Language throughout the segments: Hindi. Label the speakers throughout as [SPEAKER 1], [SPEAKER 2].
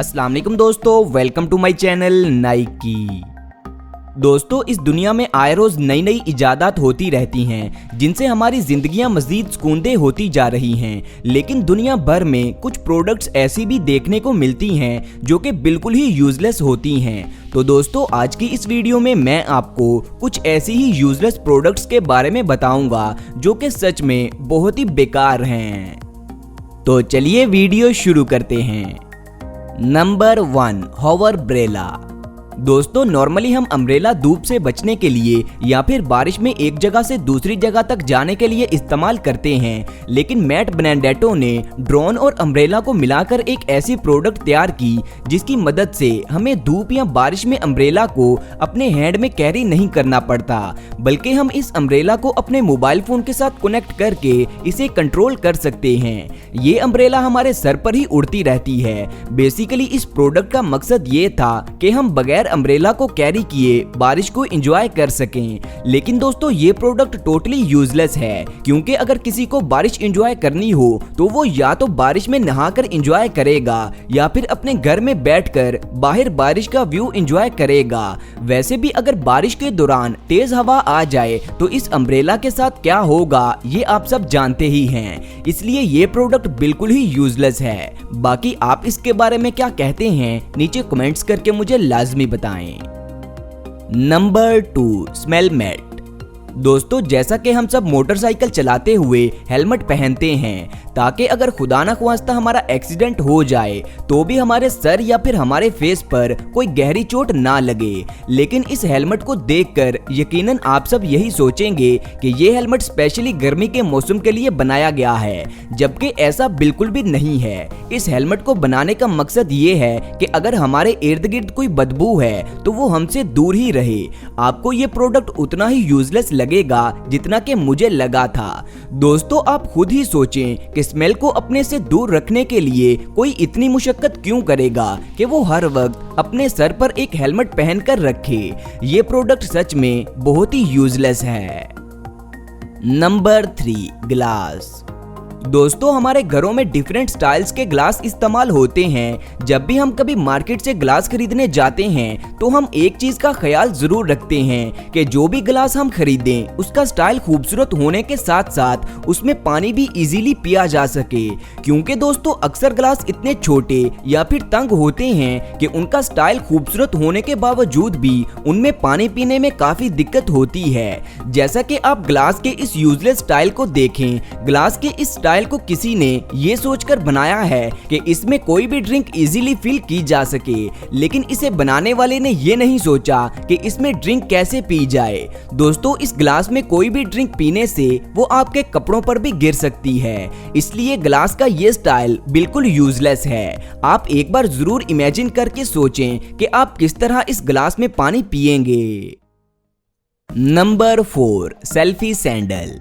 [SPEAKER 1] अस्सलाम वालेकुम दोस्तों, welcome to my channel Nike. दोस्तों, इस दुनिया में आए रोज नई नई इजादात होती रहती हैं जिनसे हमारी जिंदगियां मजीद सुकूनदेह होती जा रही हैं। लेकिन दुनिया भर में कुछ प्रोडक्ट्स ऐसी भी देखने को मिलती हैं जो कि बिल्कुल ही यूजलेस होती हैं। तो दोस्तों, आज की इस वीडियो में मैं आपको कुछ ऐसी ही यूजलेस प्रोडक्ट्स के बारे में बताऊंगा जो कि सच में बहुत ही बेकार हैं। तो चलिए वीडियो शुरू करते हैं। Number 1, hoverbrella. दोस्तों, नॉर्मली हम अम्ब्रेला धूप से बचने के लिए या फिर बारिश में एक जगह से दूसरी जगह तक जाने के लिए इस्तेमाल करते हैं, लेकिन मैट बेनेडेटो ने ड्रोन और अम्ब्रेला को मिलाकर एक ऐसी प्रोडक्ट तैयार की जिसकी मदद से हमें धूप या बारिश में अम्ब्रेला को अपने हैंड में कैरी नहीं करना पड़ता, बल्कि हम इस अम्ब्रेला को अपने मोबाइल फोन के साथ कनेक्ट करके इसे कंट्रोल कर सकते हैं। ये अम्ब्रेला हमारे सर पर ही उड़ती रहती है। बेसिकली इस प्रोडक्ट का मकसद ये था कि हम बगैर अम्ब्रेला को कैरी किए बारिश को एंजॉय कर सकें। लेकिन दोस्तों, ये प्रोडक्ट टोटली यूजलेस है, क्योंकि अगर किसी को बारिश एंजॉय करनी हो तो वो या तो बारिश में नहाकर एंजॉय करेगा या फिर अपने घर में बैठकर बाहर बारिश का व्यू एंजॉय करेगा। वैसे भी अगर बारिश के दौरान तेज हवा आ जाए तो इस अम्ब्रेला के साथ क्या होगा ये आप सब जानते ही हैं। इसलिए ये प्रोडक्ट बिल्कुल ही यूजलेस है। बाकी आप इसके बारे में क्या कहते हैं नीचे कमेंट्स करके मुझे लाजमी बताएं। Number 2, smell mat. दोस्तों, जैसा कि हम सब मोटरसाइकिल चलाते हुए हेलमेट पहनते हैं ताकि अगर खुदा ना ख्वास्ता हमारा एक्सीडेंट हो जाए तो भी हमारे सर या फिर हमारे फेस पर कोई गहरी चोट ना लगे। लेकिन इस हेलमेट को देखकर यकीनन आप सब यही सोचेंगे कि ये हेलमेट स्पेशली गर्मी के मौसम के लिए बनाया गया है, जबकि ऐसा बिल्कुल भी नहीं है। इस हेलमेट को बनाने का मकसद ये है कि अगर हमारे इर्द गिर्द कोई बदबू है तो वो हमसे दूर ही रहे। आपको ये प्रोडक्ट उतना ही यूजलेस लगेगा जितना कि मुझे लगा था। दोस्तों, आप खुद ही सोचें कि स्मेल को अपने से दूर रखने के लिए कोई इतनी मुशक्कत क्यों करेगा कि वो हर वक्त अपने सर पर एक हेलमेट पहनकर रखे। ये प्रोडक्ट सच में बहुत ही यूजलेस है। Number 3, glass. दोस्तों, हमारे घरों में डिफरेंट स्टाइल्स के ग्लास इस्तेमाल होते हैं। जब भी हम कभी मार्केट से ग्लास खरीदने जाते हैं तो हम एक चीज का ख्याल जरूर रखते हैं कि जो भी ग्लास हम खरीदें उसका स्टाइल खूबसूरत होने के साथ साथ उसमें पानी भी इजीली पिया जा सके। क्योंकि दोस्तों, अक्सर ग्लास इतने छोटे या फिर तंग होते हैं कि उनका स्टाइल खूबसूरत होने के बावजूद भी उनमें पानी पीने में काफी दिक्कत होती है। जैसा कि आप ग्लास के इस यूजलेस स्टाइल को देखें, ग्लास के इस स्टाइल को किसी ने ये सोचकर बनाया है कि इसमें कोई भी ड्रिंक इजीली फिल की जा सके, लेकिन इसे बनाने वाले ने ये नहीं सोचा कि इसमें ड्रिंक कैसे पी जाए। दोस्तों, इस ग्लास में कोई भी ड्रिंक पीने से वो आपके कपड़ों पर भी गिर सकती है। इसलिए ग्लास का ये स्टाइल बिल्कुल यूजलेस है। आप एक बार जरूर इमेजिन करके सोचें कि आप किस तरह इस ग्लास में पानी पिएंगे। Number 4, selfie sandal.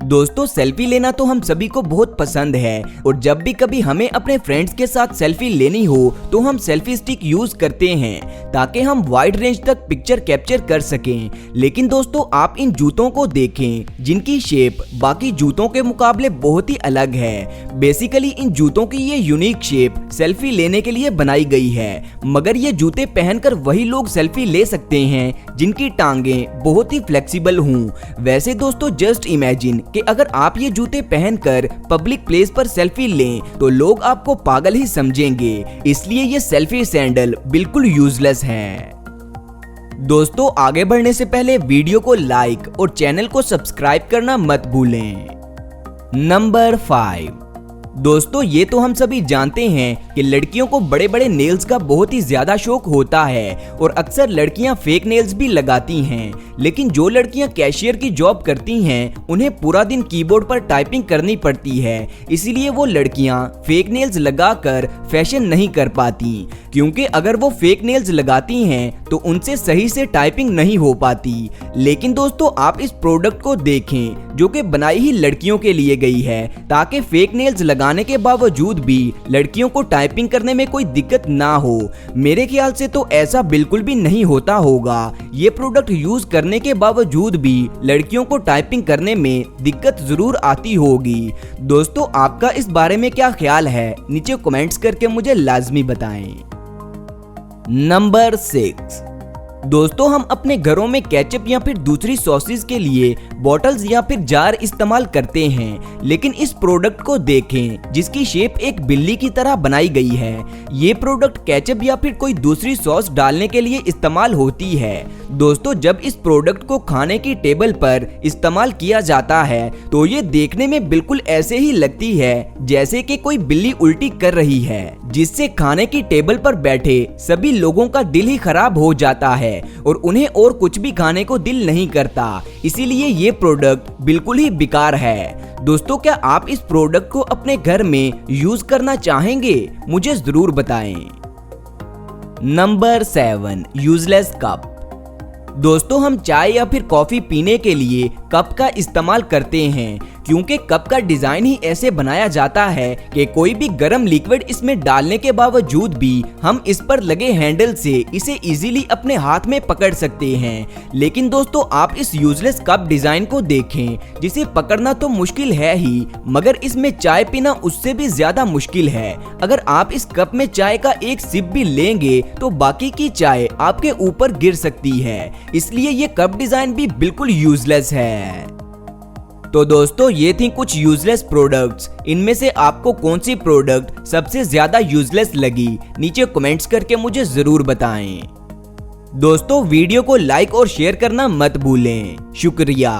[SPEAKER 1] दोस्तों, सेल्फी लेना तो हम सभी को बहुत पसंद है और जब भी कभी हमें अपने फ्रेंड्स के साथ सेल्फी लेनी हो तो हम सेल्फी स्टिक यूज करते हैं ताकि हम वाइड रेंज तक पिक्चर कैप्चर कर सकें। लेकिन दोस्तों, आप इन जूतों को देखें जिनकी शेप बाकी जूतों के मुकाबले बहुत ही अलग है। बेसिकली इन जूतों की ये यूनिक शेप सेल्फी लेने के लिए बनाई गई है, मगर ये जूते पहनकर वही लोग सेल्फी ले सकते हैं जिनकी टांगें बहुत ही फ्लेक्सिबल हों। वैसे दोस्तों, जस्ट इमेजिन कि अगर आप ये जूते पहनकर पब्लिक प्लेस पर सेल्फी लें तो लोग आपको पागल ही समझेंगे। इसलिए ये सेल्फी सैंडल बिल्कुल यूजलेस है। दोस्तों, आगे बढ़ने से पहले वीडियो को लाइक और चैनल को सब्सक्राइब करना मत भूलें। नंबर 5, दोस्तों, ये तो हम सभी जानते हैं कि लड़कियों को बड़े बड़े नेल्स का बहुत ही ज्यादा शौक होता है और अक्सर लड़कियां फेक नेल्स भी लगाती हैं। लेकिन जो लड़कियां कैशियर की जॉब करती हैं उन्हें पूरा दिन कीबोर्ड पर टाइपिंग करनी पड़ती है, इसीलिए वो लड़कियां फेक नेल्स लगाकर फैशन नहीं कर पाती। क्योंकि अगर वो फेक नेल्स लगाती हैं तो उनसे सही से टाइपिंग नहीं हो पाती। लेकिन दोस्तों, आप इस प्रोडक्ट को देखें जो कि बनाई ही लड़कियों के लिए गई है ताकि फेक नेल्स लगाने के बावजूद भी लड़कियों को टाइपिंग करने में कोई दिक्कत ना हो। मेरे ख्याल से तो ऐसा बिल्कुल भी नहीं होता होगा। ये प्रोडक्ट यूज करने के बावजूद भी लड़कियों को टाइपिंग करने में दिक्कत जरूर आती होगी। दोस्तों आपका इस बारे में क्या ख्याल है, नीचे कमेंट्स करके मुझे लाजमी बताएं। नंबर 6। दोस्तों हम अपने घरों में केचप या फिर दूसरी सॉसेज के लिए बॉटल्स या फिर जार इस्तेमाल करते हैं, लेकिन इस प्रोडक्ट को देखें जिसकी शेप एक बिल्ली की तरह बनाई गई है। ये प्रोडक्ट केचप या फिर कोई दूसरी सॉस डालने के लिए इस्तेमाल होती है। दोस्तों जब इस प्रोडक्ट को खाने की टेबल पर इस्तेमाल किया जाता है तो ये देखने में बिल्कुल ऐसे ही लगती है जैसे कि कोई बिल्ली उल्टी कर रही है, जिससे खाने की टेबल पर बैठे सभी लोगों का दिल ही खराब हो जाता है और उन्हें और कुछ भी खाने को दिल नहीं करता। इसीलिए ये प्रोडक्ट बिल्कुल ही बेकार है। दोस्तों क्या आप इस प्रोडक्ट को अपने घर में यूज करना चाहेंगे? मुझे जरूर बताएं। नंबर 7। Useless cup. दोस्तों हम चाय या फिर कॉफी पीने के लिए कप का इस्तेमाल करते हैं, क्योंकि कप का डिजाइन ही ऐसे बनाया जाता है कि कोई भी गर्म लिक्विड इसमें डालने के बावजूद भी हम इस पर लगे हैंडल से इसे इजीली अपने हाथ में पकड़ सकते हैं। लेकिन दोस्तों आप इस यूजलेस कप डिजाइन को देखें, जिसे पकड़ना तो मुश्किल है ही, मगर इसमें चाय पीना उससे भी ज्यादा मुश्किल है। अगर आप इस कप में चाय का एक सिप भी लेंगे तो बाकी की चाय आपके ऊपर गिर सकती है। इसलिए ये कप डिजाइन भी बिल्कुल यूजलेस है। तो दोस्तों ये थी कुछ यूजलेस प्रोडक्ट्स। इनमें से आपको कौन सी प्रोडक्ट सबसे ज्यादा यूजलेस लगी, नीचे कमेंट्स करके मुझे जरूर बताएं। दोस्तों वीडियो को लाइक और शेयर करना मत भूलें। शुक्रिया।